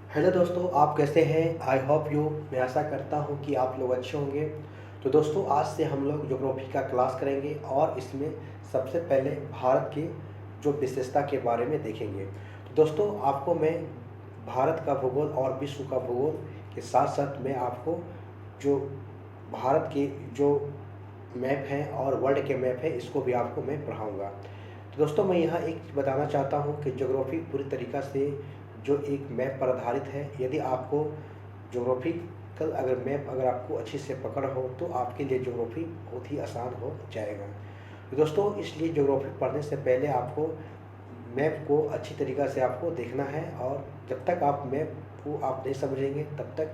Hello दोस्तों, आप कैसे हैं? I hope you. मैं आशा करता हूं कि आप लोग अच्छे होंगे। तो दोस्तों, आज से हम लोग ज्योग्राफी का क्लास करेंगे और इसमें सबसे पहले भारत की जो विशेषता के बारे में देखेंगे। तो दोस्तों, आपको मैं भारत का भूगोल और विश्व का भूगोल के साथ साथ मैं आपको जो भारत के जो मैप हैं और वर्ल्ड के मैप हैं इसको भी आपको मैं पढ़ाऊँगा। तो दोस्तों, मैं यहाँ एक चीज़ बताना चाहता हूँ कि ज्योग्राफी पूरी तरीक़ा से जो एक मैप पर आधारित है। यदि आपको ज्योग्राफिकल मैप अगर आपको अच्छी से पकड़ हो तो आपके लिए ज्योग्राफी बहुत ही आसान हो जाएगा। तो दोस्तों, इसलिए ज्योग्राफी पढ़ने से पहले आपको मैप को अच्छी तरीक़ा से आपको देखना है, और जब तक आप मैप को आप नहीं समझेंगे तब तक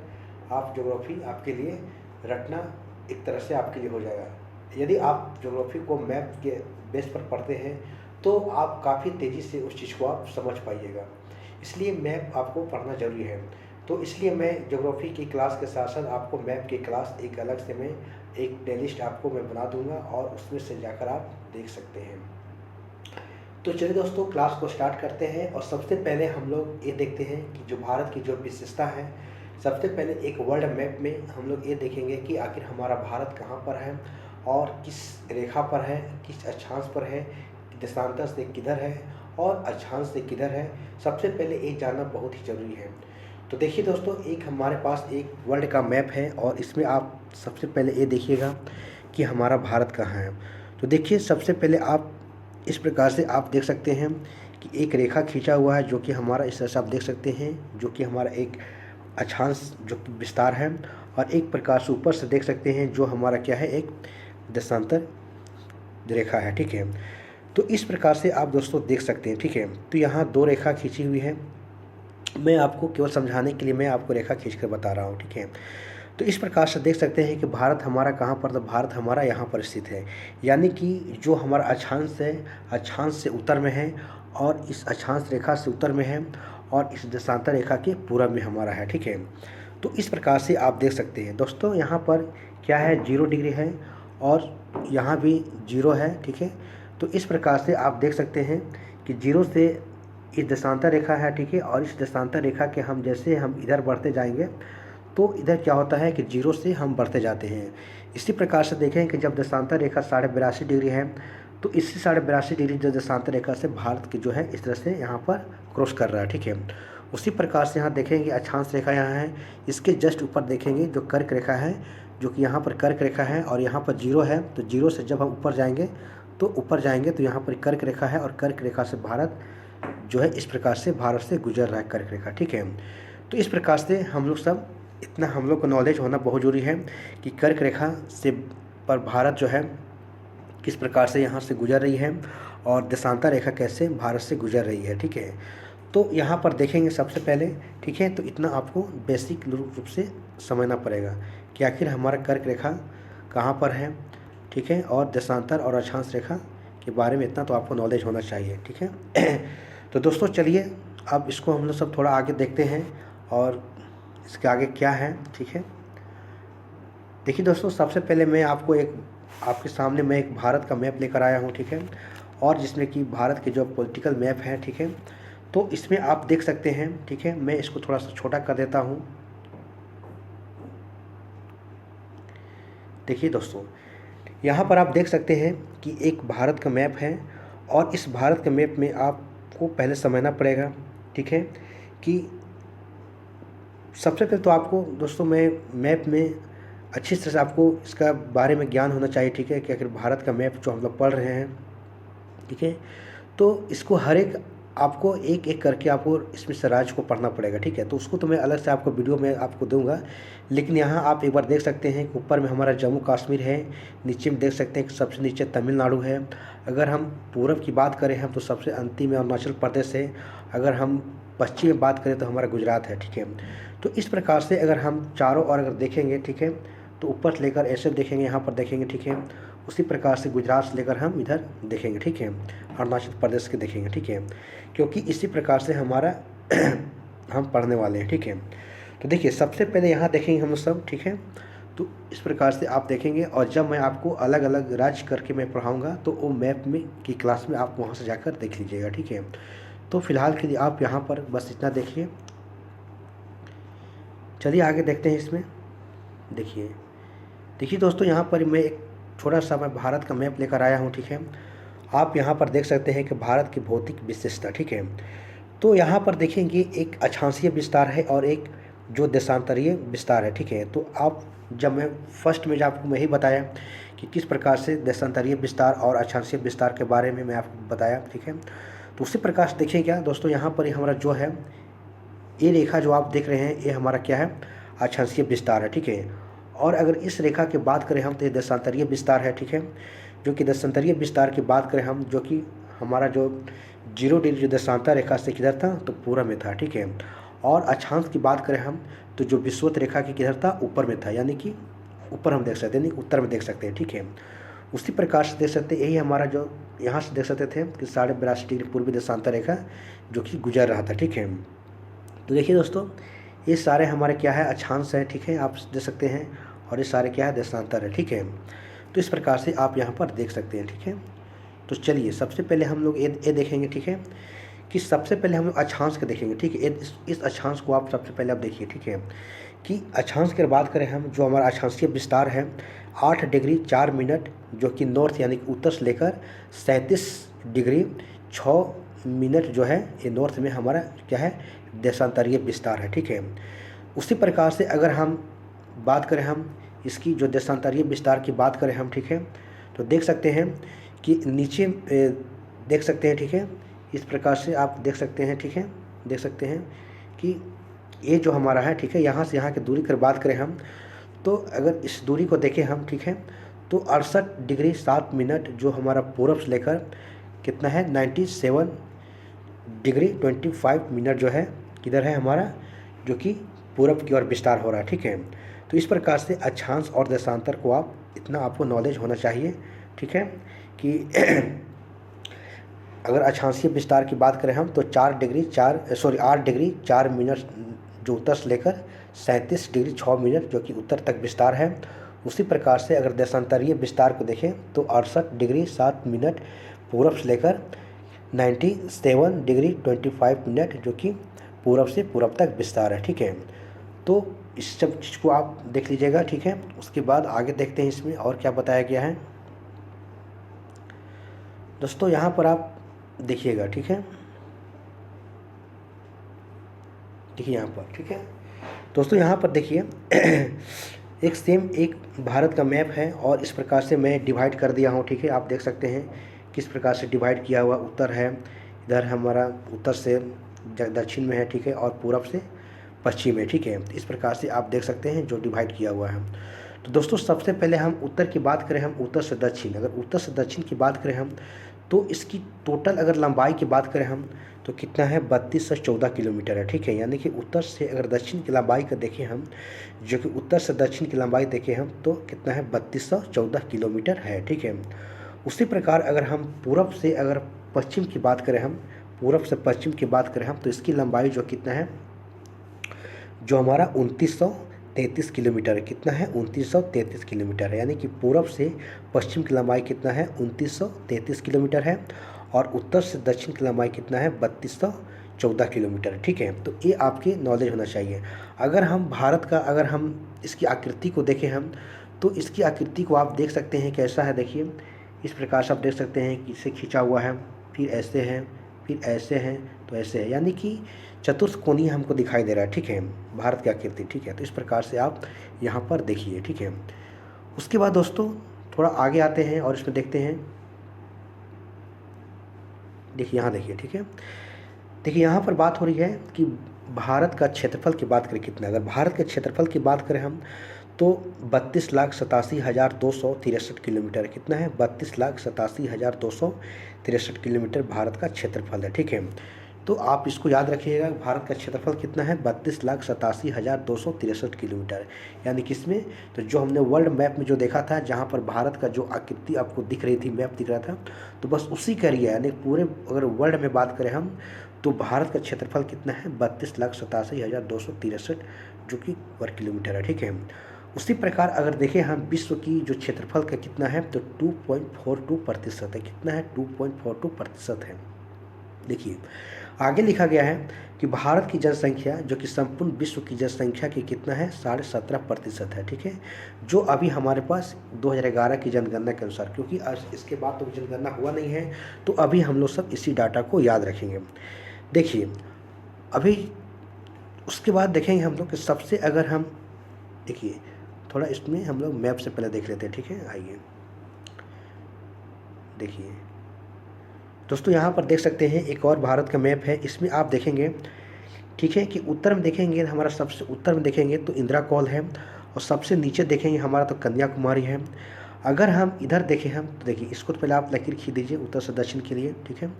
आप ज्योग्राफी आपके लिए रटना एक तरह से आपके लिए हो जाएगा। यदि आप ज्योग्राफी को मैप के बेस पर पढ़ते हैं तो आप काफ़ी तेज़ी से उस चीज़ को आप समझ पाइएगा। इसलिए मैप आपको पढ़ना ज़रूरी है। तो इसलिए मैं ज्योग्राफी की क्लास के साथ साथ आपको मैप की क्लास एक अलग से मैं एक प्लेलिस्ट आपको मैं बना दूंगा और उसमें से जाकर आप देख सकते हैं। तो चलिए दोस्तों, क्लास को स्टार्ट करते हैं। और सबसे पहले हम लोग ये देखते हैं कि जो भारत की जो विशेषता है, सबसे पहले एक वर्ल्ड मैप में हम लोग ये देखेंगे कि आखिर हमारा भारत कहाँ पर है और किस रेखा पर है, किस अक्षांश पर है, देशांतर से किधर है और अक्षांश से किधर है। सबसे पहले ये जानना बहुत ही ज़रूरी है। तो देखिए दोस्तों, एक हमारे पास एक वर्ल्ड का मैप है और इसमें आप सबसे पहले ये देखिएगा कि हमारा भारत कहाँ है। तो देखिए, सबसे पहले आप इस प्रकार से आप देख सकते हैं कि एक रेखा खींचा हुआ है जो कि हमारा इस तरह से आप देख सकते हैं, जो कि हमारा एक अक्षांश जो कि विस्तार है, और एक प्रकार से ऊपर से देख सकते हैं जो हमारा क्या है, एक देशांतर रेखा है। ठीक है, तो इस प्रकार से आप दोस्तों देख सकते हैं। ठीक है, तो यहाँ दो रेखा खींची हुई है। मैं आपको केवल समझाने के लिए मैं आपको रेखा खींच कर बता रहा हूँ। ठीक है, तो इस प्रकार से देख सकते हैं कि भारत हमारा कहाँ पर, तो भारत हमारा यहाँ पर स्थित है। यानी कि जो हमारा अक्षांश है, अक्षांश से उत्तर में है, और इस अक्षांश रेखा से उत्तर में है, और इस देशांतर रेखा के पूरब में हमारा है। ठीक है, तो इस प्रकार से आप देख सकते हैं दोस्तों, यहाँ पर क्या है, 0 डिग्री है और यहाँ भी 0 है। ठीक है, तो इस प्रकार से आप देख सकते हैं कि 0 से इस देशांतर रेखा है। ठीक है, और इस देशांतर रेखा के हम जैसे हम इधर बढ़ते जाएंगे तो इधर क्या होता है कि 0 से हम बढ़ते जाते हैं। इसी प्रकार से देखें कि जब देशांतर रेखा 82.5 डिग्री है तो इससे 82.5 डिग्री जो देशांतर रेखा से भारत की जो है इस तरह से यहाँ पर क्रॉस कर रहा है। ठीक है, उसी प्रकार से यहाँ देखेंगे अक्षांश रेखा यहाँ है, इसके जस्ट ऊपर देखेंगे जो कर्क रेखा है, जो कि यहाँ पर कर्क रेखा है और यहाँ पर 0 है। तो 0 से जब हम ऊपर जाएंगे तो यहाँ पर कर्क रेखा है, और कर्क रेखा से भारत जो है इस प्रकार से भारत से गुजर रहा है कर्क रेखा। ठीक है, तो इस प्रकार से हम लोग सब इतना हम लोग को नॉलेज होना बहुत ज़रूरी है कि कर्क रेखा से पर भारत जो है किस प्रकार से यहाँ से गुजर रही है और देशांतर रेखा कैसे भारत से गुजर रही है। ठीक है, तो यहाँ पर देखेंगे सबसे पहले। ठीक है, तो इतना आपको बेसिक रूप से समझना पड़ेगा कि आखिर हमारा कर्क रेखा कहाँ पर है। ठीक है, और देशांतर और अक्षांश रेखा के बारे में इतना तो आपको नॉलेज होना चाहिए। ठीक है, तो दोस्तों चलिए अब इसको हम लोग सब थोड़ा आगे देखते हैं और इसके आगे क्या है। ठीक है, देखिए दोस्तों, सबसे पहले मैं आपको आपके सामने मैं एक भारत का मैप लेकर आया हूँ। ठीक है, और जिसमें कि भारत के जो पॉलिटिकल मैप है। ठीक है, तो इसमें आप देख सकते हैं। ठीक है, मैं इसको थोड़ा सा छोटा कर देता हूँ। देखिए दोस्तों, यहाँ पर आप देख सकते हैं कि एक भारत का मैप है, और इस भारत के मैप में आपको पहले समझना पड़ेगा। ठीक है, कि सबसे पहले तो आपको दोस्तों मैं मैप में अच्छी तरह से आपको इसका बारे में ज्ञान होना चाहिए। ठीक है, कि आखिर भारत का मैप जो हम लोग पढ़ रहे हैं, ठीक है, तो इसको हर एक आपको एक एक करके आपको इसमें से राज्य को पढ़ना पड़ेगा। ठीक है, तो उसको तो मैं अलग से आपको वीडियो में आपको दूंगा, लेकिन यहाँ आप एक बार देख सकते हैं कि ऊपर में हमारा जम्मू कश्मीर है, नीचे में देख सकते हैं कि सबसे नीचे तमिलनाडु है। अगर हम पूरब की बात करें हम तो सबसे अंतिम में अरुणाचल प्रदेश है। अगर हम पश्चिम में बात करें तो हमारा गुजरात है। ठीक है, तो इस प्रकार से अगर हम चारों ओर अगर देखेंगे, ठीक है, तो ऊपर से लेकर ऐसे देखेंगे, यहाँ पर देखेंगे। ठीक है, उसी प्रकार से गुजरात से लेकर हम इधर देखेंगे। ठीक है, अरुणाचल प्रदेश के देखेंगे। ठीक है, क्योंकि इसी प्रकार से हमारा हम पढ़ने वाले हैं। ठीक है, तो देखिए सबसे पहले यहाँ देखेंगे हम सब। ठीक है, तो इस प्रकार से आप देखेंगे, और जब मैं आपको अलग अलग राज्य करके मैं पढ़ाऊँगा तो वो मैप में की क्लास में आप वहाँ से जाकर देख लीजिएगा। ठीक है, तो फिलहाल के लिए आप यहाँ पर बस इतना देखिए। चलिए आगे देखते हैं इसमें। देखिए देखिए दोस्तों, यहाँ पर मैं एक छोटा सा मैं भारत का मैप लेकर आया हूँ, ठीक है। आप यहाँ पर देख सकते हैं कि भारत की भौतिक विशेषता, ठीक है। तो यहाँ पर देखेंगे एक अक्षांशीय विस्तार है और एक जो देशांतरीय विस्तार है, ठीक है। तो आप जब मैं फर्स्ट में जब आपको मैं ही बताया कि किस प्रकार से देशांतरीय विस्तार और अक्षांशीय विस्तार के बारे में मैं आपको बताया, ठीक है। तो उसी प्रकार से देखिए क्या दोस्तों, यहाँ पर हमारा जो है ये रेखा जो आप देख रहे हैं ये हमारा क्या है, अक्षांशीय विस्तार है, ठीक है। और अगर इस रेखा की बात करें हम तो ये देशांतरीय विस्तार है, ठीक है। जो कि देशांतरीय विस्तार की बात करें हम, जो कि हमारा जो 0 डिग्री जो देशांतर रेखा से किधर था तो पूर्व में था, ठीक है। और अक्षांश की बात करें हम तो जो विषुवत रेखा की किधर था, ऊपर में था, यानी कि ऊपर हम देख सकते हैं, यानी उत्तर में देख सकते हैं, ठीक है। उसी प्रकार से देख सकते हैं, यही हमारा जो यहाँ से देख सकते थे कि 82.5 डिग्री पूर्वी देशांतर रेखा जो कि गुजर रहा था, ठीक है। तो देखिए दोस्तों, ये सारे हमारे क्या है, अक्षांश है, ठीक है, आप देख सकते हैं। और ये सारे क्या है, देशांतर है, ठीक है। तो इस प्रकार से आप यहाँ पर देख सकते हैं, ठीक है। तो चलिए सबसे पहले हम लोग ये देखेंगे, ठीक है, कि सबसे पहले हम लोग अक्षांश के देखेंगे, ठीक है। इस अक्षांश को आप सबसे पहले आप देखिए, ठीक है, कि अक्षांश की बात करें हम, जो हमारा अक्षांशीय विस्तार है 8 डिग्री 4 मिनट, जो कि नॉर्थ यानी कि उत्तर से लेकर 37 डिग्री 6 मिनट जो है ये नॉर्थ में हमारा क्या है, देशांतरीय विस्तार है, ठीक है। उसी प्रकार से अगर हम बात करें हम इसकी जो देशांतरीय विस्तार की बात करें हम, ठीक है, तो देख सकते हैं कि नीचे देख सकते हैं, ठीक है। इस प्रकार से आप देख सकते हैं, ठीक है, देख सकते हैं कि ये जो हमारा है, ठीक है, यहाँ से यहाँ की दूरी की बात करें हम तो अगर इस दूरी को देखें हम, ठीक है, तो 68 डिग्री 7 मिनट जो हमारा पूर्व से लेकर कितना है 97 डिग्री 25 मिनट जो है किधर है हमारा, जो कि पूरब की ओर विस्तार हो रहा है, ठीक है। तो इस प्रकार से अक्षांश और देशांतर को आप इतना आपको नॉलेज होना चाहिए, ठीक है, कि अगर अक्षांशीय विस्तार की बात करें हम तो 8 डिग्री 4 मिनट जो उत्तर से लेकर 37 डिग्री 6 मिनट जो कि उत्तर तक विस्तार है। उसी प्रकार से अगर देशांतरीय विस्तार को देखें तो 68 डिग्री 7 मिनट पूरब से लेकर 97 डिग्री 25 मिनट जो कि पूरब से पूरब तक विस्तार है, ठीक है। तो इस सब चीज़ को आप देख लीजिएगा, ठीक है। उसके बाद आगे देखते हैं इसमें और क्या बताया गया है दोस्तों। यहाँ पर आप देखिएगा, ठीक है, देखिए यहाँ पर, ठीक है दोस्तों, यहाँ पर देखिए एक सेम एक भारत का मैप है और इस प्रकार से मैं डिवाइड कर दिया हूँ, ठीक है। आप देख सकते हैं किस प्रकार से डिवाइड किया हुआ, उत्तर है इधर हमारा, उत्तर से दक्षिण में है, ठीक है, और पूरब से पश्चिम है, ठीक है। इस प्रकार से आप देख सकते हैं जो डिवाइड किया हुआ है। तो दोस्तों सबसे पहले हम उत्तर की बात करें, हम उत्तर से दक्षिण, अगर उत्तर से दक्षिण की बात करें हम तो इसकी टोटल अगर लंबाई की बात करें हम तो कितना है 3214 किलोमीटर है, ठीक है। यानी कि उत्तर से अगर दक्षिण की लंबाई का देखें हम, जो कि उत्तर से दक्षिण की लंबाई देखें हम तो कितना है 3214 किलोमीटर है, ठीक है। उसी प्रकार अगर हम पूरब से अगर पश्चिम की बात करें हम, पूरब से पश्चिम की बात करें हम तो इसकी लंबाई जो कितना है, जो हमारा 2933 किलोमीटर है, कितना है 2933 किलोमीटर है। यानी कि पूरब से पश्चिम की लंबाई कितना है 2933 किलोमीटर है और उत्तर से दक्षिण की लंबाई कितना है 3214 किलोमीटर, ठीक है। तो ये आपकी नॉलेज होना चाहिए। अगर हम भारत का अगर हम इसकी आकृति को देखें हम तो इसकी आकृति को आप देख सकते हैं कैसा है, देखिए इस प्रकार से आप देख सकते हैं कि इसे खींचा हुआ है, फिर ऐसे है, फिर ऐसे हैं, तो ऐसे है, यानी कि चतुष्कोणीय हमको दिखाई दे रहा है, ठीक है, भारत की आकृति, ठीक है। तो इस प्रकार से आप यहाँ पर देखिए, ठीक है। उसके बाद दोस्तों थोड़ा आगे आते हैं और इसमें देखते हैं, देखिए यहाँ देखिए, ठीक है, देखिए यहाँ पर बात हो रही है कि भारत का क्षेत्रफल की बात करें कितना, अगर भारत के क्षेत्रफल की बात करें हम तो 32,87,263 किलोमीटर, कितना है 32,87,263 किलोमीटर भारत का क्षेत्रफल है, ठीक है। तो आप इसको याद रखिएगा, भारत का क्षेत्रफल कितना है 32,87,263 किलोमीटर, यानी किसमें, तो जो हमने वर्ल्ड मैप में जो देखा था जहाँ पर भारत का जो आकृति आपको दिख रही थी, मैप दिख रहा था, तो बस उसी का एरिया, यानी पूरे अगर वर्ल्ड में बात करें हम तो भारत का क्षेत्रफल कितना है 32,87,263 जो कि वर्ग किलोमीटर है, ठीक है। उसी प्रकार अगर देखें हम विश्व की जो क्षेत्रफल का कितना है तो 2.42% है, कितना है 2.42% है। देखिए आगे लिखा गया है कि भारत की जनसंख्या जो कि संपूर्ण विश्व की जनसंख्या की कितना है 17.5% है, ठीक है, जो अभी हमारे पास 2011 की जनगणना के अनुसार, क्योंकि आज इसके बाद तो जनगणना हुआ नहीं है, तो अभी हम लोग सब इसी डाटा को याद रखेंगे। देखिए अभी उसके बाद देखेंगे हम लोग कि सबसे अगर हम देखिए थोड़ा इसमें हम लोग मैप से पहले देख लेते हैं, ठीक है। आइए देखिए दोस्तों, यहाँ पर देख सकते हैं एक और भारत का मैप है। इसमें आप देखेंगे, ठीक है, कि उत्तर में देखेंगे हमारा सबसे उत्तर में देखेंगे तो इंदिरा कॉल है, और सबसे नीचे देखेंगे हमारा तो कन्याकुमारी है। अगर हम इधर देखें हम तो देखिए इसको तो पहले आप लकीर खींच दीजिए उत्तर से दक्षिण के लिए, ठीक है।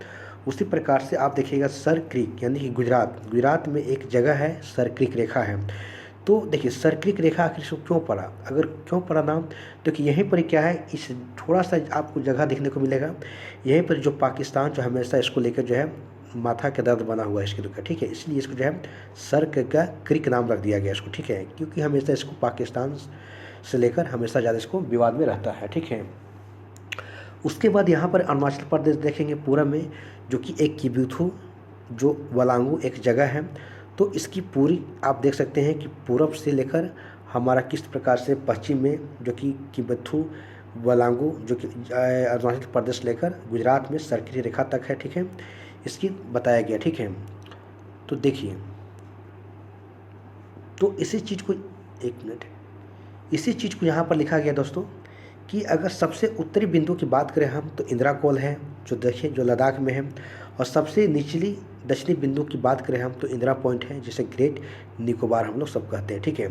उसी प्रकार से आप देखिएगा सर क्रीक यानी कि गुजरात में एक जगह है सर क्रीक रेखा है। तो देखिए सर क्रीक रेखा आखिर इसको क्यों पड़ा, अगर क्यों पड़ा नाम, तो कि यहीं पर क्या है, इस थोड़ा सा आपको जगह देखने को मिलेगा, यहीं पर जो पाकिस्तान जो हमेशा इसको लेकर जो है माथा के दर्द बना हुआ है इसके लेकर, ठीक है, इसलिए इसको जो है सर का क्रीक नाम रख दिया गया इसको, ठीक है, क्योंकि हमेशा इसको पाकिस्तान से लेकर हमेशा ज़्यादा इसको विवाद में रहता है, ठीक है। उसके बाद यहाँ पर अरुणाचल प्रदेश देखेंगे पूरब में, जो कि एक किबुथु जो वालांगू एक जगह है। तो इसकी पूरी आप देख सकते हैं कि पूरब से लेकर हमारा किस प्रकार से पश्चिम में जो कि किबुथु वालांगू जो कि अरुणाचल प्रदेश लेकर गुजरात में सर्किल रेखा तक है, ठीक है, इसकी बताया गया, ठीक है। तो देखिए तो इसी चीज़ को एक मिनट, इसी चीज़ को यहाँ पर लिखा गया दोस्तों कि अगर सबसे उत्तरी बिंदु की बात करें हम तो इंदिरा कॉल है जो देखिए जो लद्दाख में है, और सबसे निचली दक्षिणी बिंदु की बात करें हम तो इंदिरा पॉइंट है जिसे ग्रेट निकोबार हम लोग सब कहते हैं, ठीक है।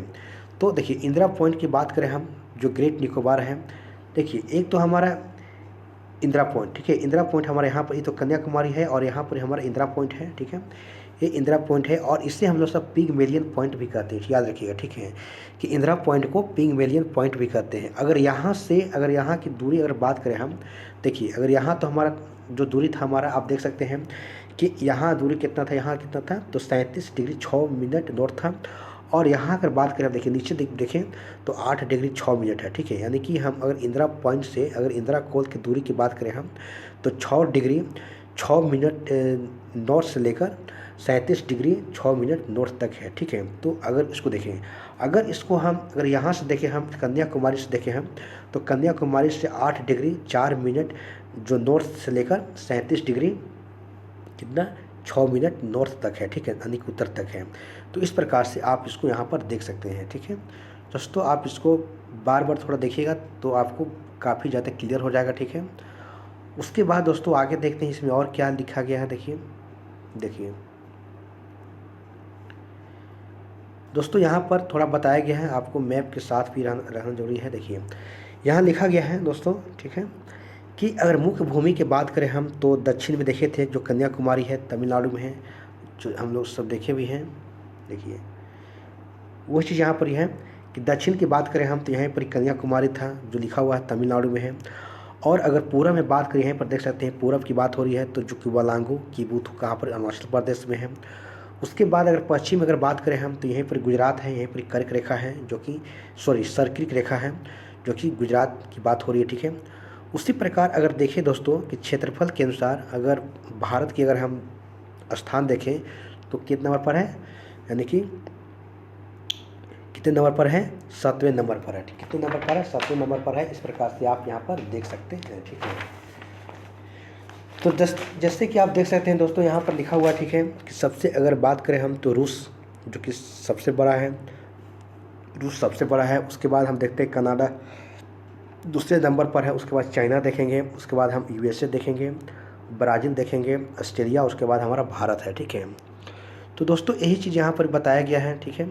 तो देखिए इंदिरा पॉइंट की बात करें हम जो ग्रेट निकोबार है, देखिए एक तो हमारा इंदिरा पॉइंट, ठीक है, इंदिरा पॉइंट हमारे यहाँ पर ये तो कन्याकुमारी है और यहाँ पर हमारा इंदिरा पॉइंट है, ठीक है, ये इंदिरा पॉइंट है, और इसे हम लोग सब पिगमेलियन पॉइंट भी कहते हैं, याद रखिएगा, ठीक है, कि इंदिरा पॉइंट को पिगमेलियन पॉइंट भी कहते हैं। अगर यहाँ की दूरी अगर बात करें हम, देखिए अगर यहाँ तो हमारा जो दूरी था हमारा आप देख सकते हैं कि यहाँ दूरी कितना था, यहाँ कितना था, तो 37 डिग्री 6 मिनट नॉर्थ था, और यहाँ अगर बात करें देखिए नीचे देखें तो 8 डिग्री 6 मिनट है, ठीक है, यानी कि हम अगर इंदिरा पॉइंट से अगर इंदिरा कॉल की दूरी की बात करें हम तो 6 डिग्री 6 मिनट नॉर्थ से लेकर 37 डिग्री 6 मिनट नॉर्थ तक है, ठीक है। तो अगर इसको देखें, अगर यहाँ से देखें हम कन्याकुमारी से देखें हम तो कन्याकुमारी से 8 डिग्री 4 मिनट जो नॉर्थ से लेकर 37 डिग्री कितना 6 मिनट नॉर्थ तक है, ठीक है, यानी कि उत्तर तक है। तो इस प्रकार से आप इसको यहाँ पर देख सकते हैं, ठीक है दोस्तों। आप इसको बार बार थोड़ा देखिएगा तो आपको काफ़ी ज़्यादा क्लियर हो जाएगा, ठीक है। उसके बाद दोस्तों आगे देखते हैं इसमें और क्या लिखा गया है। देखिए दोस्तों यहाँ पर थोड़ा बताया गया है, आपको मैप के साथ भी रहना जरूरी है। देखिए यहाँ लिखा गया है दोस्तों, ठीक है, कि अगर मुख्य भूमि की बात करें हम तो दक्षिण में देखे थे जो कन्याकुमारी है तमिलनाडु में है, जो हम लोग सब देखे भी हैं। देखिए वो चीज़ यहाँ पर है कि दक्षिण की बात करें हम तो यहाँ पर कन्याकुमारी था जो लिखा हुआ है तमिलनाडु में है, और अगर पूरब में बात करें यहाँ पर देख सकते हैं पूरब की बात हो रही है तो जो कि वालांगू किबुथु कहाँ पर अरुणाचल प्रदेश में है। उसके बाद अगर पश्चिम अगर बात करें हम तो यहीं पर गुजरात है, यहीं पर कर्क रेखा है जो कि सर्किल रेखा है जो कि गुजरात की बात हो रही है, ठीक है। उसी प्रकार अगर देखें दोस्तों कि क्षेत्रफल के अनुसार अगर भारत की अगर हम स्थान देखें तो कितने नंबर पर है, यानी कि कितने नंबर पर है, 7वें नंबर पर है, ठीक, कितने नंबर पर है, 7वें नंबर पर है। इस प्रकार से आप यहाँ पर देख सकते हैं, ठीक है। तो जैसे कि आप देख सकते हैं दोस्तों यहाँ पर लिखा हुआ है, ठीक है, कि सबसे अगर बात करें हम तो रूस जो कि सबसे बड़ा है, रूस सबसे बड़ा है। उसके बाद हम देखते हैं कनाडा दूसरे नंबर पर है, उसके बाद चाइना देखेंगे, उसके बाद हम यूएसए देखेंगे, ब्राज़ील देखेंगे, ऑस्ट्रेलिया, उसके बाद हमारा भारत है, ठीक है। तो दोस्तों यही चीज़ यहाँ पर बताया गया है, ठीक है,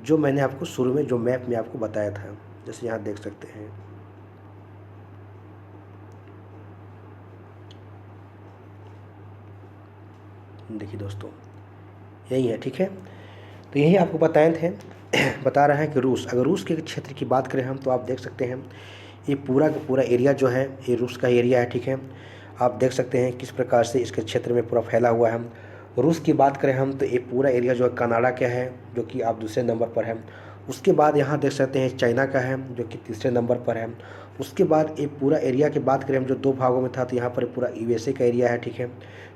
जो मैंने आपको शुरू में जो मैप में आपको बताया था, जैसे यहाँ देख सकते हैं। देखिए दोस्तों यही है, ठीक है। तो यही आपको बताए थे बता रहे हैं कि रूस, अगर रूस के क्षेत्र की बात करें हम तो आप देख सकते हैं ये पूरा का पूरा एरिया जो है ये रूस का एरिया है, ठीक है। आप देख सकते हैं किस प्रकार से इसके क्षेत्र में पूरा फैला हुआ है। रूस की बात करें हम तो ये पूरा एरिया जो है कनाडा का है जो कि आप दूसरे नंबर पर है। उसके बाद यहाँ देख सकते हैं चाइना का है जो कि तीसरे नंबर पर है। उसके बाद ये पूरा एरिया की बात करें हम, जो 2 भागों में था, तो यहाँ पर पूरा यूएसए का एरिया है, ठीक है,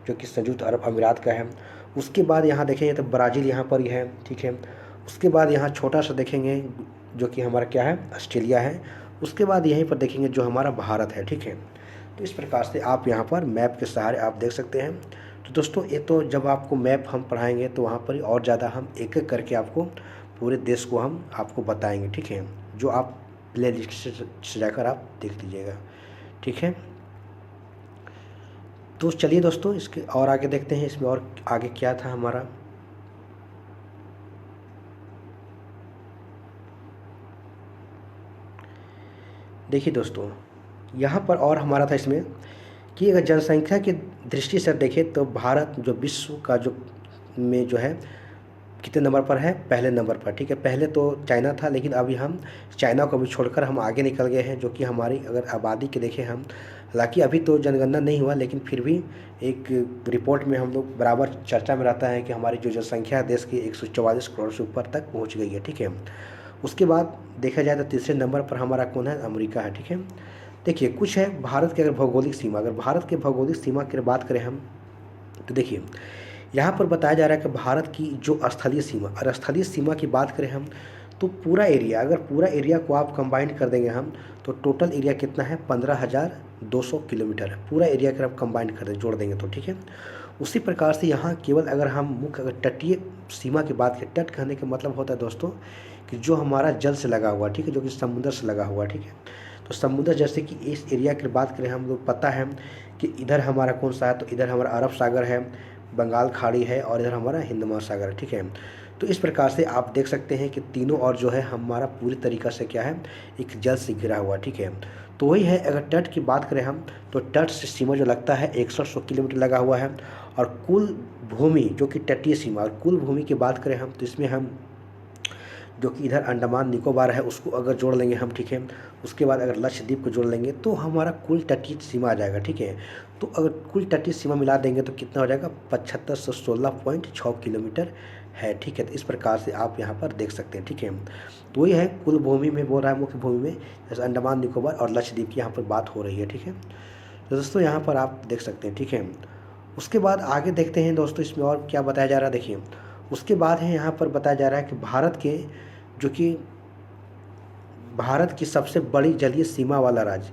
जो कि संयुक्त अरब अमीरात का है। उसके बाद यहाँ देखेंगे तो ब्राज़ील यहाँ पर ही है, ठीक है। उसके बाद यहाँ छोटा सा देखेंगे जो कि हमारा क्या है, ऑस्ट्रेलिया है। उसके बाद यहीं पर देखेंगे जो हमारा भारत है, ठीक है। तो इस प्रकार से आप यहाँ पर मैप के सहारे आप देख सकते हैं। तो दोस्तों ये तो जब आपको मैप हम पढ़ाएंगे तो वहाँ पर और ज़्यादा हम एक एक करके आपको पूरे देश को हम आपको बताएंगे, ठीक है, जो आप प्ले लिस्ट से जाकर आप देख लीजिएगा, ठीक है। तो चलिए दोस्तों इसके और आगे देखते हैं, इसमें और आगे क्या था हमारा। देखिए दोस्तों यहाँ पर और हमारा था इसमें कि अगर जनसंख्या की दृष्टि से देखें तो भारत जो विश्व का जो में जो है कितने नंबर पर है, पहले नंबर पर, ठीक है। पहले तो चाइना था, लेकिन अभी हम चाइना को भी छोड़कर हम आगे निकल गए हैं, जो कि हमारी अगर आबादी के देखें हम, हालांकि अभी तो जनगणना नहीं हुआ, लेकिन फिर भी एक रिपोर्ट में हम लोग बराबर चर्चा में रहता है कि हमारी जो जनसंख्या देश की 144 करोड़ से ऊपर तक पहुँच गई है, ठीक है। उसके बाद देखा जाए तो तीसरे नंबर पर हमारा कौन है, अमेरिका है, ठीक है। देखिए कुछ है भारत की अगर भौगोलिक सीमा, अगर भारत के भौगोलिक सीमा की बात करें हम, तो देखिए यहाँ पर बताया जा रहा है कि भारत की जो स्थलीय सीमा, और स्थलीय सीमा की बात करें हम तो पूरा एरिया, अगर पूरा एरिया को आप कंबाइन कर देंगे हम, तो टोटल एरिया कितना है, 15,200 किलोमीटर है। पूरा एरिया अगर आप कंबाइन कर दें, जोड़ देंगे तो, ठीक है। उसी प्रकार से यहाँ केवल अगर हम मुख्य अगर तटीय सीमा की बात करें, तट कहने का मतलब होता है दोस्तों कि जो हमारा जल से लगा हुआ, ठीक है, जो कि समुद्र से लगा हुआ, ठीक है। तो समुद्र जैसे कि इस एरिया की बात करें हम लोग, पता है कि इधर हमारा कौन सा है, तो इधर हमारा अरब सागर है, बंगाल खाड़ी है, और इधर हमारा हिंद महासागर है, ठीक है। तो इस प्रकार से आप देख सकते हैं कि तीनों और जो है हमारा पूरी तरीक़ा से क्या है, एक जल से घिरा हुआ, ठीक है। तो वही है, अगर तट की बात करें हम तो तट से सीमा जो लगता है 100 किलोमीटर लगा हुआ है। और कुल भूमि जो कि तटीय सीमा, और कुल भूमि की बात करें हम तो इसमें हम जो कि इधर अंडमान निकोबार है उसको अगर जोड़ लेंगे हम, ठीक है। उसके बाद अगर लक्षद्वीप को जोड़ लेंगे तो हमारा कुल तटीय सीमा आ जाएगा, ठीक है। तो अगर कुल तटीय सीमा मिला देंगे तो कितना हो जाएगा, 7516.6 किलोमीटर है, ठीक है। तो इस प्रकार से आप यहाँ पर देख सकते हैं, ठीक है। तो वही है, कुल भूमि में बोल रहा है, मुख्य भूमि में जैसे अंडमान निकोबार और लक्षद्वीप की यहाँ पर बात हो रही है, ठीक है। तो दोस्तों यहाँ पर आप देख सकते हैं, ठीक है। उसके बाद आगे देखते हैं दोस्तों इसमें और क्या बताया जा रहा है। देखिए उसके बाद है यहाँ पर बताया जा रहा है कि भारत के जो कि भारत की सबसे बड़ी जलीय सीमा वाला राज्य,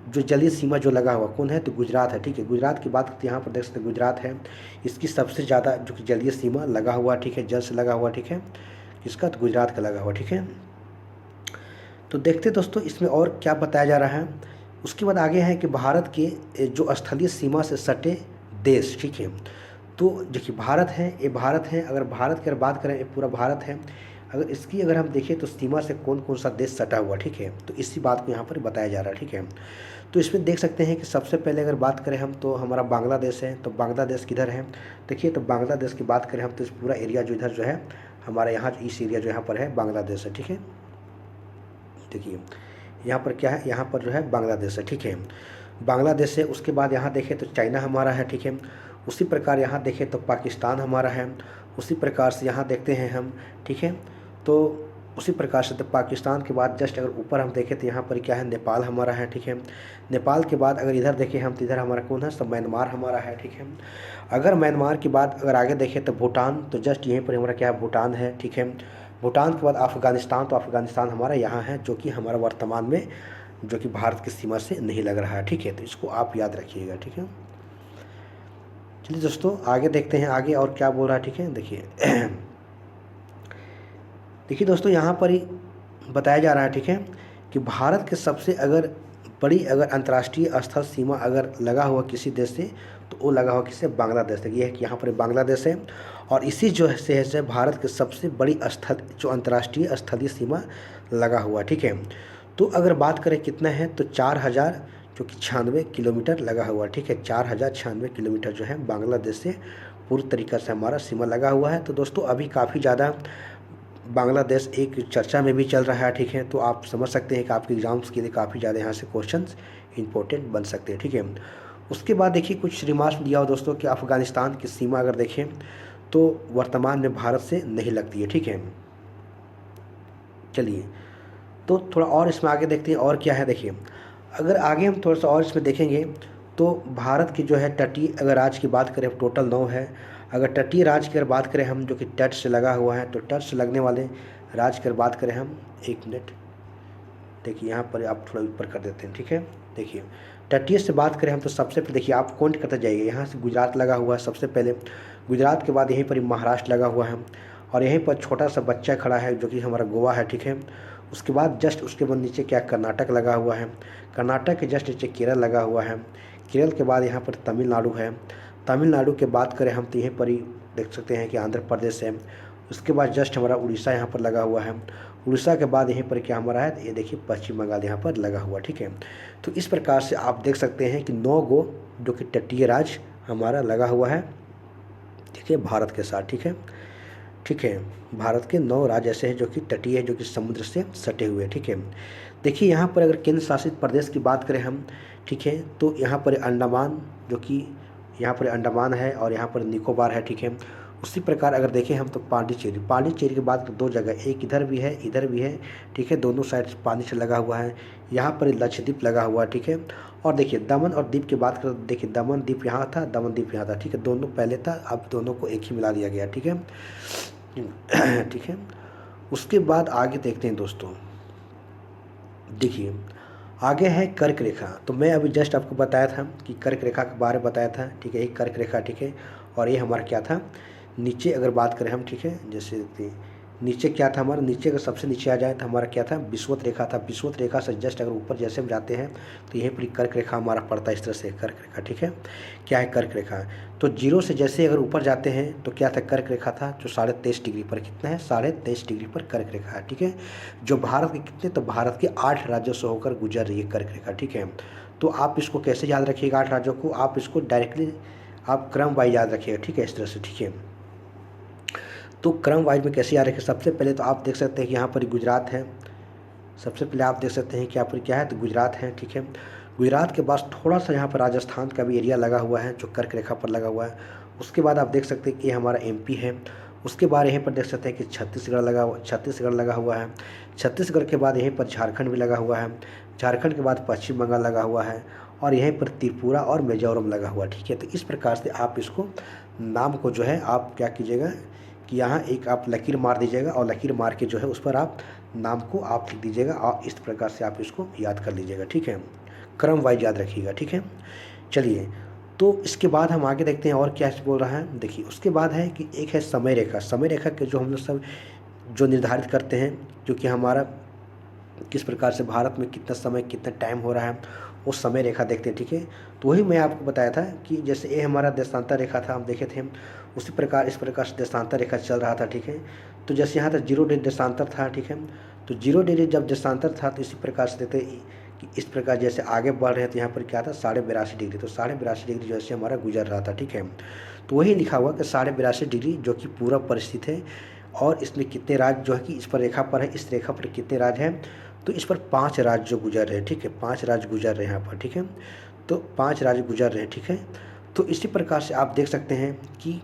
जो जलीय सीमा जो लगा हुआ कौन है, तो गुजरात है, ठीक है। गुजरात की बात करते हैं यहाँ पर देख सकते हैं, गुजरात है, इसकी सबसे ज़्यादा जो कि जलीय सीमा लगा हुआ, ठीक है, जल से लगा हुआ, ठीक है। किसका, तो गुजरात का लगा हुआ, ठीक है। तो देखते दोस्तों इसमें और क्या बताया जा रहा है। उसके बाद आगे है कि भारत के जो स्थलीय सीमा से सटे देश, ठीक है। तो देखिए भारत है, ये भारत है, अगर भारत की अगर बात करें, ये पूरा भारत है, अगर इसकी अगर हम देखें तो सीमा से कौन कौन सा देश सटा हुआ, ठीक है। तो इसी बात को यहाँ पर बताया जा रहा है, ठीक है। तो इसमें देख सकते हैं कि सबसे पहले अगर बात करें हम तो हमारा बांग्लादेश है। तो बांग्लादेश किधर है, देखिए तो बांग्लादेश की बात करें हम तो इस पूरा एरिया जो इधर जो है हमारा यहाँ इस एरिया जो यहाँ पर है बांग्लादेश है, ठीक है। देखिए यहाँ पर क्या है, यहाँ पर जो है बांग्लादेश है, ठीक है, बांग्लादेश है। उसके बाद यहाँ देखें तो चाइना हमारा है, ठीक है। उसी प्रकार यहाँ देखें तो पाकिस्तान हमारा है। उसी प्रकार से यहाँ देखते हैं हम, ठीक है। तो उसी प्रकार से तो पाकिस्तान के बाद जस्ट अगर ऊपर हम देखें तो यहाँ पर क्या है, नेपाल हमारा है, ठीक है। नेपाल के बाद अगर इधर देखें हम तो इधर हमारा कौन है, तो म्यांमार हमारा है, ठीक है। अगर म्यांमार के बाद अगर आगे देखें तो भूटान, तो जस्ट यहीं पर हमारा क्या है, भूटान है, ठीक है। भूटान के बाद अफ़गानिस्तान, तो अफ़गानिस्तान हमारा यहाँ है, जो कि हमारा वर्तमान में जो कि भारत की सीमा से नहीं लग रहा है, ठीक है। तो इसको आप याद रखिएगा, ठीक है। चलिए दोस्तों आगे देखते हैं, आगे और क्या बोल रहा है, ठीक है। देखिए दोस्तों यहाँ पर ही बताया जा रहा है, ठीक है, कि भारत के सबसे अगर बड़ी अगर अंतर्राष्ट्रीय स्थल सीमा अगर लगा हुआ किसी देश से तो वो लगा हुआ किससे, बांग्लादेश से। ये है कि यहाँ पर बांग्लादेश है, और इसी जो है भारत के सबसे बड़ी स्थल जो अंतर्राष्ट्रीय स्थलीय सीमा लगा हुआ, ठीक है। तो अगर बात करें कितना है तो 4000 जो कि 96 किलोमीटर लगा हुआ, ठीक है। 4096 किलोमीटर जो है बांग्लादेश से पूरी तरीक़े से हमारा सीमा लगा हुआ है। तो दोस्तों अभी काफ़ी ज़्यादा बांग्लादेश एक चर्चा में भी चल रहा है, ठीक है। तो आप समझ सकते हैं कि आपके एग्ज़ाम्स के लिए काफ़ी ज़्यादा यहाँ से क्वेश्चंस इंपॉर्टेंट बन सकते हैं, ठीक है। उसके बाद देखिए कुछ रिमार्क्स दिया हो दोस्तों कि अफ़गानिस्तान की सीमा अगर देखें तो वर्तमान में भारत से नहीं लगती है, ठीक है। चलिए तो थोड़ा और इसमें आगे देखते हैं और क्या है। देखिए, अगर आगे हम थोड़ा सा और इसमें देखेंगे तो भारत की जो है तटीय अगर राज्य की बात करें, टोटल 9 है। अगर तटीय राज्य की अगर बात करें हम, जो कि तट से लगा हुआ है, तो तट से लगने वाले राज्य की अगर बात करें हम, 1 मिनट, देखिए यहाँ पर आप थोड़ा ऊपर कर देते हैं, ठीक है। देखिए, तटीय से बात करें हम तो सबसे पहले देखिए आप काउंट करते जाइए, यहाँ से गुजरात लगा हुआ है सबसे पहले, गुजरात के बाद यहीं पर ही महाराष्ट्र लगा हुआ है, और यहीं पर छोटा सा बच्चा खड़ा है जो कि हमारा गोवा है, ठीक है। उसके बाद जस्ट उसके बाद नीचे क्या कर्नाटक लगा हुआ है, कर्नाटक के जस्ट नीचे केरल लगा हुआ है, केरल के बाद यहाँ पर तमिलनाडु है, तमिलनाडु के बात करें हम तो यहीं पर ही देख सकते हैं कि आंध्र प्रदेश है। उसके बाद जस्ट हमारा उड़ीसा यहाँ पर लगा हुआ है, उड़ीसा के बाद यहीं पर क्या हमारा है, ये देखिए पश्चिम बंगाल यहाँ पर लगा हुआ, ठीक है। तो इस प्रकार से आप देख सकते हैं कि 9 गो जो कि तटीय राज्य हमारा लगा हुआ है, ठीक है, भारत के साथ, ठीक है। ठीक है, भारत के 9 राज्य ऐसे हैं जो कि तटीय है, जो कि समुद्र से सटे हुए हैं, ठीक है। देखिए यहाँ पर अगर केंद्र शासित प्रदेश की बात करें हम, ठीक है, तो यहाँ पर अंडमान, जो कि यहाँ पर अंडमान है और यहाँ पर निकोबार है, ठीक है। उसी प्रकार अगर देखें हम तो पांडिचेरी, पांडिचेरी की बात करें 2 जगह, एक इधर भी है इधर भी है, ठीक है, दोनों साइड पानी से लगा हुआ है। यहाँ पर लक्षद्वीप लगा हुआ है, ठीक है। और देखिए दमन और दीप की बात करें तो देखिए दमन द्वीप यहाँ था, दमन द्वीप यहाँ था, ठीक है, दोनों पहले था, अब दोनों को एक ही मिला दिया गया, ठीक है। ठीक है, उसके बाद आगे देखते हैं दोस्तों। देखिए आगे है कर्क रेखा, तो मैं अभी जस्ट आपको बताया था कि कर्क रेखा के बारे में बताया था, ठीक है, ये कर्क रेखा, ठीक है। और ये हमारा क्या था, नीचे अगर बात करें हम, ठीक है, जैसे नीचे क्या था हमारा, नीचे अगर सबसे नीचे आ जाए तो हमारा क्या था, विषुवत रेखा था। विषुवत रेखा से जस्ट अगर ऊपर जैसे हम जाते हैं तो यहीं पर कर्क रेखा हमारा पड़ता है, इस तरह से कर्क रेखा, ठीक है। क्या है कर्क रेखा, तो 0 से जैसे अगर ऊपर जाते हैं तो क्या था, कर्क रेखा था, जो 23.5 डिग्री पर, कितना है, 23.5 डिग्री पर कर्क रेखा है, ठीक है। जो भारत के कितने, तो भारत के 8 राज्यों से होकर गुजर रही है कर्क रेखा, ठीक है। तो आप इसको कैसे याद रखिएगा 8 राज्यों को, आप इसको डायरेक्टली आप क्रम वाइज याद रखिएगा, ठीक है, इस तरह से, ठीक है। तो क्रम वाइज में कैसे याद रखें, सबसे पहले तो आप देख सकते हैं कि यहाँ पर गुजरात है, सबसे पहले आप देख सकते हैं कि यहाँ पर क्या है, तो गुजरात है, ठीक है। गुजरात के बाद थोड़ा सा यहाँ पर राजस्थान का भी एरिया लगा हुआ है जो कर्क रेखा पर लगा हुआ है। उसके बाद आप देख सकते हैं कि ये हमारा एमपी है। उसके बाद यहीं पर देख सकते हैं कि छत्तीसगढ़ लगा हुआ है। छत्तीसगढ़ के बाद यहीं पर झारखंड भी लगा हुआ है। झारखंड के बाद पश्चिम बंगाल लगा हुआ है और यहीं पर त्रिपुरा और मिजोरम लगा हुआ है, ठीक है। तो इस प्रकार से आप इसको नाम को जो है आप क्या कीजिएगा कि यहाँ एक आप लकीर मार दीजिएगा और लकीर मार के जो है उस पर आप नाम को आप लिख दीजिएगा और इस प्रकार से आप इसको याद कर लीजिएगा, ठीक है। क्रम वाइज याद रखिएगा, ठीक है। चलिए, तो इसके बाद हम आगे देखते हैं और क्या बोल रहा है। देखिए उसके बाद है कि एक है समय रेखा। समय रेखा के जो हम लोग सब जो निर्धारित करते हैं, क्योंकि हमारा किस प्रकार से भारत में कितना समय कितना टाइम हो रहा है, वो समय रेखा देखते हैं, ठीक है। तो वही मैं आपको बताया था कि जैसे ये हमारा देशांतर रेखा था, हम देखे थे, उसी प्रकार इस प्रकार से देशांतर रेखा चल रहा था, ठीक है। तो जैसे यहाँ तक 0 डिग्री देशांतर था, ठीक है। तो 0 डिग्री जब देशांतर था तो इसी प्रकार से देखते कि इस प्रकार जैसे आगे बढ़ रहे थे, यहाँ पर क्या था 82.5 डिग्री, तो 82.5 डिग्री जैसे हमारा गुजर रहा था, ठीक है। तो वही लिखा हुआ कि 82.5 डिग्री जो कि पूरा परिस्थित है और इसमें कितने राज्य जो है कि इस पर रेखा पर है, इस रेखा पर कितने राज्य हैं, तो इस पर 5 राज्य जो गुजर रहे हैं, ठीक है, 5 राज्य गुजर रहे हैं यहाँ पर, ठीक है। तो 5 राज्य गुजर रहे हैं, ठीक है। तो इसी प्रकार से आप देख सकते हैं कि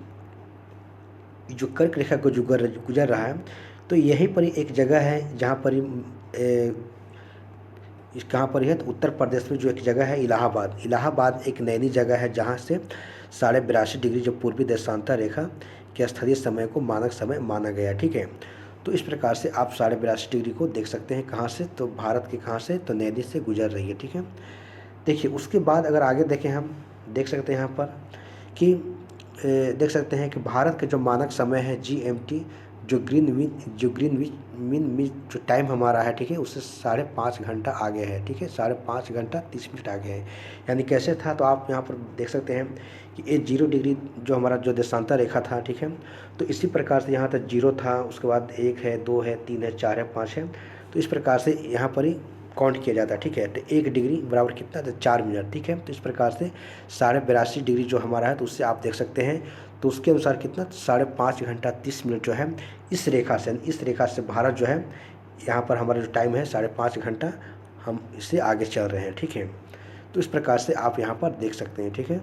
जो कर्क रेखा को गुजर रहा है, तो यहीं पर ही एक जगह है जहाँ पर कहाँ पर है, तो उत्तर प्रदेश में जो एक जगह है इलाहाबाद। इलाहाबाद एक नैनी जगह है जहाँ से 82.5 डिग्री जो पूर्वी देशांतर रेखा के स्थलीय समय को मानक समय माना गया, ठीक है। तो इस प्रकार से आप 82.5 डिग्री को देख सकते हैं कहाँ से, तो भारत के कहाँ से, तो नैनी से गुजर रही है, ठीक है। देखिए उसके बाद अगर आगे देखें हम, देख सकते हैं यहाँ पर कि देख सकते हैं कि भारत का जो मानक समय है GMT, जो ग्रीनविच मीन जो टाइम हमारा है, ठीक है, उससे 5.5 घंटा आगे है, ठीक है, 5.5 घंटा 30 मिनट आगे है। यानी कैसे था, तो आप यहाँ पर देख सकते हैं कि ये 0 डिग्री जो हमारा जो देशांतर रेखा था, ठीक है, तो इसी प्रकार से यहाँ तक 0 था, उसके बाद 1 है, 2 है, 3 है, 4 है, 5 है, तो इस प्रकार से यहाँ पर ही काउंट किया जाता है, ठीक है। तो 1 डिग्री बराबर कितना, तो 4 मिनट, ठीक है। तो इस प्रकार से 82.5 डिग्री जो हमारा है, तो उससे आप देख सकते हैं, तो उसके अनुसार कितना 5.5 घंटा 30 मिनट जो है इस रेखा से भारत जो है, यहाँ पर हमारा जो टाइम है 5.5 घंटा हम इससे आगे चल रहे हैं, ठीक है। तो इस प्रकार से आप यहाँ पर देख सकते हैं, ठीक है।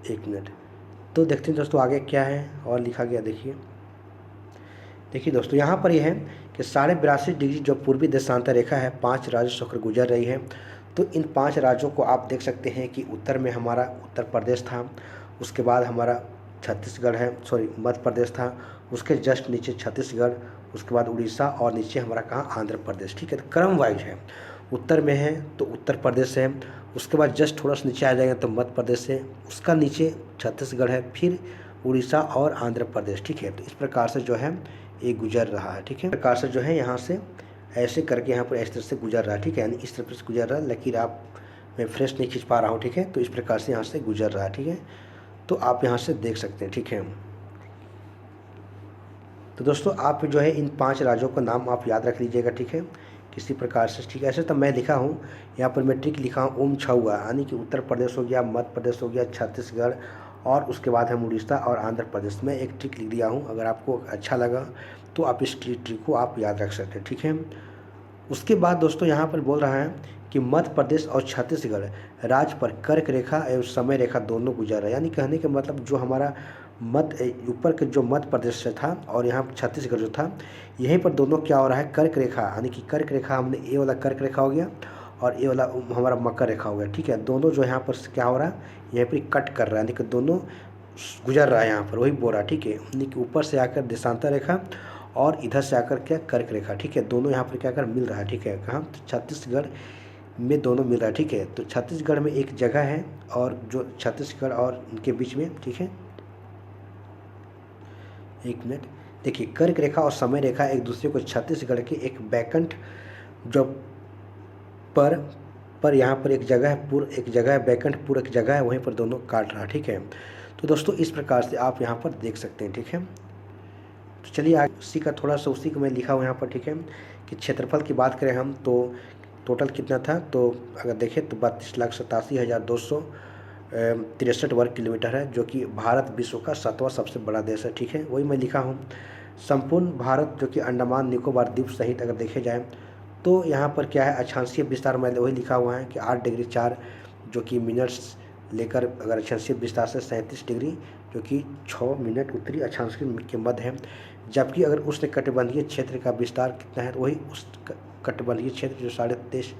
1 मिनट, तो देखते हैं दोस्तों आगे क्या है और लिखा गया। देखिए दोस्तों, यहाँ पर यह है कि 82.5 डिग्री जो पूर्वी देशांतर रेखा है 5 राज्यों से होकर गुजर रही है। तो इन 5 राज्यों को आप देख सकते हैं कि उत्तर में हमारा उत्तर प्रदेश था, उसके बाद हमारा छत्तीसगढ़ है, सॉरी मध्य प्रदेश था, उसके जस्ट नीचे छत्तीसगढ़, उसके बाद उड़ीसा और नीचे हमारा कहाँ आंध्र प्रदेश। ठीक है, तो क्रम वाइज है, उत्तर में है तो उत्तर प्रदेश है, उसके बाद जस्ट थोड़ा सा नीचे आ जाएगा तो मध्य प्रदेश है, उसका नीचे छत्तीसगढ़ है, फिर उड़ीसा और आंध्र प्रदेश। ठीक है, तो इस प्रकार से जो है ये गुजर रहा है। ठीक है, इस प्रकार से जो है यहाँ से ऐसे करके यहाँ पर इस तरह से गुजर रहा है। ठीक है, यानी इस तरफ से गुजर रहा है, लकीर आप मैं फ्रेश नहीं खींच पा रहा हूँ। ठीक है, तो इस प्रकार से यहाँ से गुजर रहा है। ठीक है, तो आप यहाँ से देख सकते हैं। ठीक है, तो दोस्तों आप जो है इन 5 राज्यों का नाम आप याद रख लीजिएगा। ठीक है, किसी प्रकार से। ठीक है, ऐसे तो मैं लिखा हूँ यहाँ पर, मैं ट्रिक लिखा हूँ ओम छुआ, यानी कि उत्तर प्रदेश हो गया, मध्य प्रदेश हो गया, छत्तीसगढ़ और उसके बाद है उड़ीसा और आंध्र प्रदेश में एक ट्रिक लिख दिया हूँ। अगर आपको अच्छा लगा तो आप इस ट्रिक को आप याद रख सकते हैं। ठीक है, उसके बाद दोस्तों यहाँ पर बोल रहा है कि मध्य प्रदेश और छत्तीसगढ़ राज्य पर कर्क रेखा एवं समय रेखा दोनों गुजर रहा है। यानी कहने के मतलब जो हमारा मध्य ऊपर के जो मध्य प्रदेश से था और यहाँ छत्तीसगढ़ जो था, यहीं पर दोनों क्या हो रहा है, कर्क रेखा, यानी कि कर्क रेखा हमने ये वाला कर्क रेखा हो गया और ये वाला हमारा मकर रेखा हो गया। ठीक है, दोनों जो यहाँ पर क्या हो रहा है, यहाँ पर कट कर रहा है, यानी कि दोनों गुजर रहा है यहाँ पर, वही बोल रहा है। ठीक है, यानी कि ऊपर से आकर देशांतर रेखा और इधर से आकर क्या कर्क रेखा। ठीक है, दोनों यहाँ पर क्या कर मिल रहा है। ठीक है, कहाँ, छत्तीसगढ़ में दोनों मिल रहा है। ठीक है, तो छत्तीसगढ़ में एक जगह है और जो छत्तीसगढ़ और उनके बीच में, ठीक है, एक मिनट देखिए, कर्क रेखा और समय रेखा एक दूसरे को छत्तीसगढ़ के एक बैकंठ जो पर यहाँ पर एक जगह है, पूर्व एक जगह है, बैकंठपुर एक जगह है, वहीं पर दोनों काट रहा। ठीक है, तो दोस्तों इस प्रकार से आप यहाँ पर देख सकते हैं। ठीक है, तो चलिए आगे उसी का थोड़ा सा उसी को मैं लिखा हूँ यहाँ पर। ठीक है, कि क्षेत्रफल की बात करें हम तो टोटल कितना था, तो अगर देखें तो 32,87,263 वर्ग किलोमीटर है, जो कि भारत विश्व का 7वां सबसे बड़ा देश है। ठीक है, वही मैं लिखा हूँ। संपूर्ण भारत जो कि अंडमान निकोबार द्वीप सहित अगर देखे जाए तो यहाँ पर क्या है, अक्षांशीय विस्तार मैं वही लिखा हुआ है कि 8 डिग्री 4 जो कि मिनट्स लेकर अगर अक्षांशीय विस्तार से 37 डिग्री जो कि 6 मिनट उत्तरी अक्षांश के मध्य है। जबकि अगर उष्ण कटिबंधीय क्षेत्र का विस्तार कितना है, तो वही उस कटिबंधीय क्षेत्र जो 23.5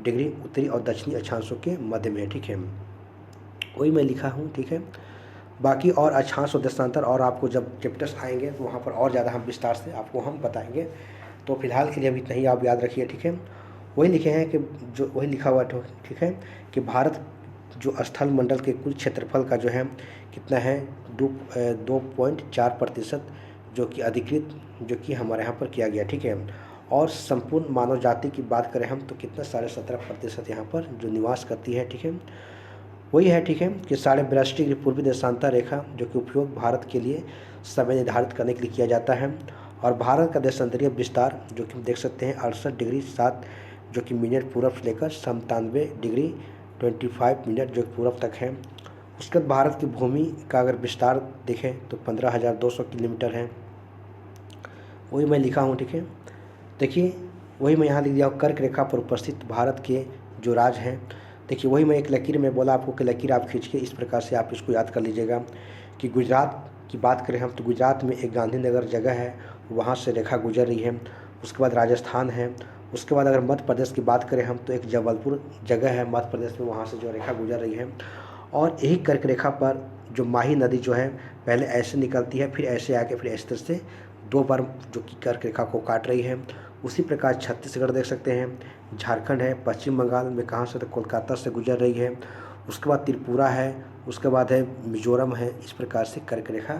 डिग्री उत्तरी और दक्षिणी अक्षांशों के मध्य में है। ठीक है, वही मैं लिखा हूँ। ठीक है, बाकी और अक्षांश और देशांतर और आपको जब चैप्टर्स आएंगे तो वहाँ पर और ज़्यादा हम विस्तार से आपको हम बताएंगे। तो फिलहाल के लिए अभी इतना ही आप याद रखिए। ठीक है, वही लिखे हैं कि जो वही लिखा हुआ है। ठीक है, कि भारत जो स्थल मंडल के कुल क्षेत्रफल का जो है कितना है, 2.4% जो कि अधिकृत जो कि हमारे यहाँ पर किया गया। ठीक है, और संपूर्ण मानव जाति की बात करें हम तो कितना 17.5% यहाँ पर जो निवास करती है। ठीक है, वही है। ठीक है, कि 82.5 डिग्री पूर्वी देशांतर रेखा जो कि उपयोग भारत के लिए समय निर्धारित करने के लिए किया जाता है। और भारत का देशांतरीय विस्तार जो कि हम देख सकते हैं 68 डिग्री 7 जो कि मिनट पूर्व से लेकर 97 डिग्री 25 मिनट जो पूर्व तक है। उसके बाद भारत की भूमि का अगर विस्तार देखें तो 15,200 किलोमीटर है, वही मैं लिखा हूँ। ठीक है, देखिए वही मैं यहाँ लिख दिया हूँ, कर्क रेखा पर उपस्थित भारत के जो राज्य हैं। देखिए वही मैं एक लकीर में बोला आपको कि लकीर आप खींच के इस प्रकार से आप इसको याद कर लीजिएगा कि गुजरात की बात करें हम तो गुजरात में एक गांधीनगर जगह है, वहाँ से रेखा गुजर रही है। उसके बाद राजस्थान है। उसके बाद अगर मध्य प्रदेश की बात करें हम तो एक जबलपुर जगह है मध्य प्रदेश में, वहाँ से जो रेखा गुजर रही है। और यही कर्क रेखा पर जो माही नदी जो है पहले ऐसे निकलती है, फिर ऐसे आके फिर इस तरह से 2 बार जो कि कर्क रेखा को काट रही है। उसी प्रकार छत्तीसगढ़ देख सकते हैं, झारखंड है, पश्चिम बंगाल में कहाँ से, तो कोलकाता से गुजर रही है। उसके बाद त्रिपुरा है, उसके बाद है मिजोरम है। इस प्रकार से कर्क रेखा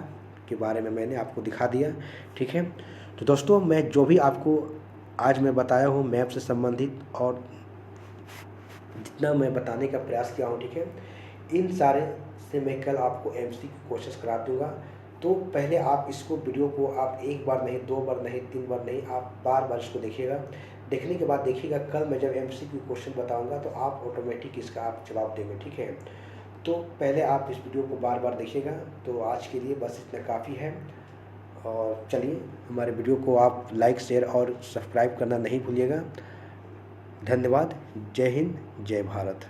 के बारे में मैंने आपको दिखा दिया। ठीक है, तो दोस्तों मैं जो भी आपको आज मैं बताया हूँ मैप से संबंधित और जितना मैं बताने का प्रयास किया हूँ, ठीक है, इन सारे से मैं कल आपको MCQ क्वेश्चंस करा दूँगा। तो पहले आप इसको वीडियो को आप 1 बार नहीं, 2 बार नहीं, 3 बार नहीं, आप बार-बार इसको देखिएगा। देखने के बाद देखिएगा कल मैं जब MCQ क्वेश्चन बताऊँगा तो आप ऑटोमेटिक इसका आप जवाब देंगे। ठीक है, तो पहले आप इस वीडियो को बार-बार देखिएगा। तो आज के लिए बस इतना काफ़ी है। और चलिए हमारे वीडियो को आप लाइक, शेयर और सब्सक्राइब करना नहीं भूलिएगा। धन्यवाद। जय हिंद, जय भारत।